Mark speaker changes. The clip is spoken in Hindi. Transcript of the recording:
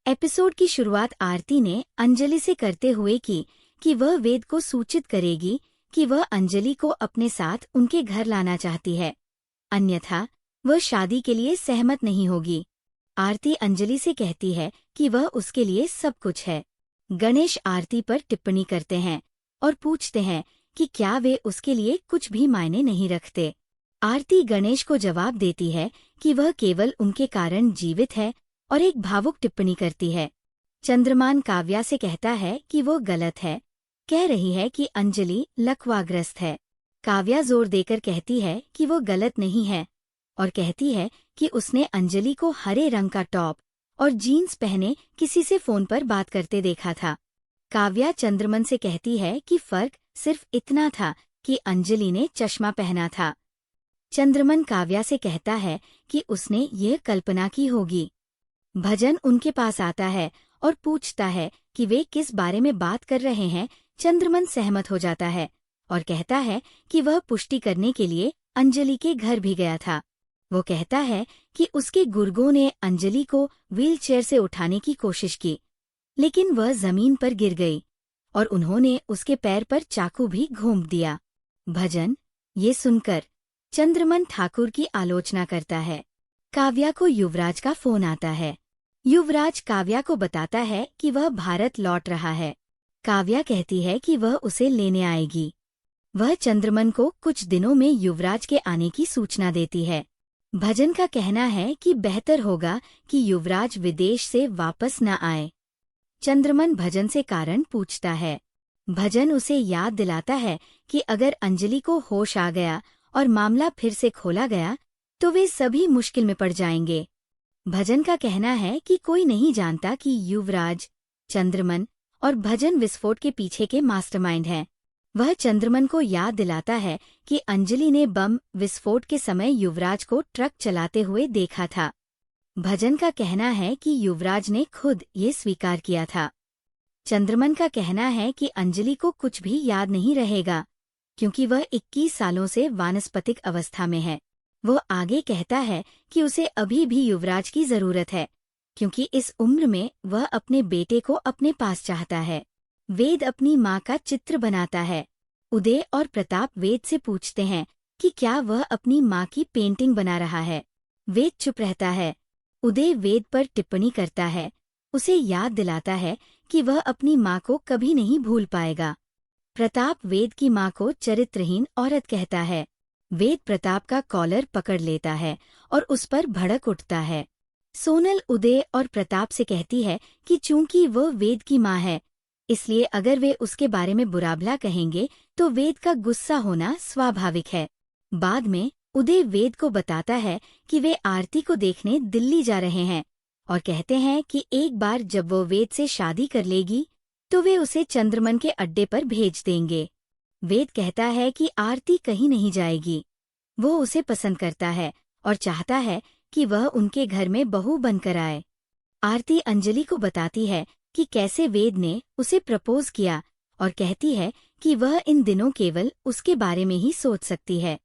Speaker 1: एपिसोड की शुरुआत आरती ने अंजलि से करते हुए की कि वह वेद को सूचित करेगी कि वह अंजलि को अपने साथ उनके घर लाना चाहती है, अन्यथा वह शादी के लिए सहमत नहीं होगी। आरती अंजलि से कहती है कि वह उसके लिए सब कुछ है। गणेश आरती पर टिप्पणी करते हैं और पूछते हैं कि क्या वे उसके लिए कुछ भी मायने नहीं रखते। आरती गणेश को जवाब देती है कि वह केवल उनके कारण जीवित है और एक भावुक टिप्पणी करती है। चंद्रमान काव्या से कहता है कि वो गलत है, कह रही है कि अंजलि लकवाग्रस्त है। काव्या जोर देकर कहती है कि वो गलत नहीं है और कहती है कि उसने अंजलि को हरे रंग का टॉप और जीन्स पहने किसी से फोन पर बात करते देखा था। काव्या चंद्रमन से कहती है कि फर्क सिर्फ इतना था कि अंजलि ने चश्मा पहना था। चंद्रमन काव्या से कहता है कि उसने यह कल्पना की होगी। भजन उनके पास आता है और पूछता है कि वे किस बारे में बात कर रहे हैं। चंद्रमन सहमत हो जाता है और कहता है कि वह पुष्टि करने के लिए अंजलि के घर भी गया था। वो कहता है कि उसके गुर्गों ने अंजलि को व्हीलचेयर से उठाने की कोशिश की, लेकिन वह जमीन पर गिर गई और उन्होंने उसके पैर पर चाकू भी घोंप दिया। भजन ये सुनकर चंद्रमन ठाकुर की आलोचना करता है। काव्या को युवराज का फोन आता है। युवराज काव्या को बताता है कि वह भारत लौट रहा है। काव्या कहती है कि वह उसे लेने आएगी। वह चंद्रमन को कुछ दिनों में युवराज के आने की सूचना देती है। भजन का कहना है कि बेहतर होगा कि युवराज विदेश से वापस न आए। चंद्रमन भजन से कारण पूछता है। भजन उसे याद दिलाता है कि अगर अंजलि को होश आ गया और मामला फिर से खोला गया तो वे सभी मुश्किल में पड़ जाएंगे। भजन का कहना है कि कोई नहीं जानता कि युवराज, चंद्रमन और भजन विस्फोट के पीछे के मास्टरमाइंड हैं। वह चंद्रमन को याद दिलाता है कि अंजलि ने बम विस्फोट के समय युवराज को ट्रक चलाते हुए देखा था। भजन का कहना है कि युवराज ने खुद ये स्वीकार किया था। चंद्रमन का कहना है कि अंजलि को कुछ भी याद नहीं रहेगा क्योंकि वह 21 सालों से वानस्पतिक अवस्था में है। वो आगे कहता है कि उसे अभी भी युवराज की जरूरत है क्योंकि इस उम्र में वह अपने बेटे को अपने पास चाहता है। वेद अपनी माँ का चित्र बनाता है। उदय और प्रताप वेद से पूछते हैं कि क्या वह अपनी माँ की पेंटिंग बना रहा है। वेद चुप रहता है। उदय वेद पर टिप्पणी करता है, उसे याद दिलाता है कि वह अपनी माँ को कभी नहीं भूल पाएगा। प्रताप वेद की माँ को चरित्रहीन औरत कहता है। वेद प्रताप का कॉलर पकड़ लेता है और उस पर भड़क उठता है। सोनल उदय और प्रताप से कहती है कि चूंकि वह वेद की माँ है, इसलिए अगर वे उसके बारे में बुरा भला कहेंगे तो वेद का गुस्सा होना स्वाभाविक है। बाद में उदय वेद को बताता है कि वे आरती को देखने दिल्ली जा रहे हैं और कहते हैं कि एक बार जब वो वेद से शादी कर लेगी तो वे उसे चंद्रमन के अड्डे पर भेज देंगे। वेद कहता है कि आरती कहीं नहीं जाएगी। वो उसे पसंद करता है और चाहता है कि वह उनके घर में बहू बनकर आए। आरती अंजलि को बताती है कि कैसे वेद ने उसे प्रपोज किया और कहती है कि वह इन दिनों केवल उसके बारे में ही सोच सकती है।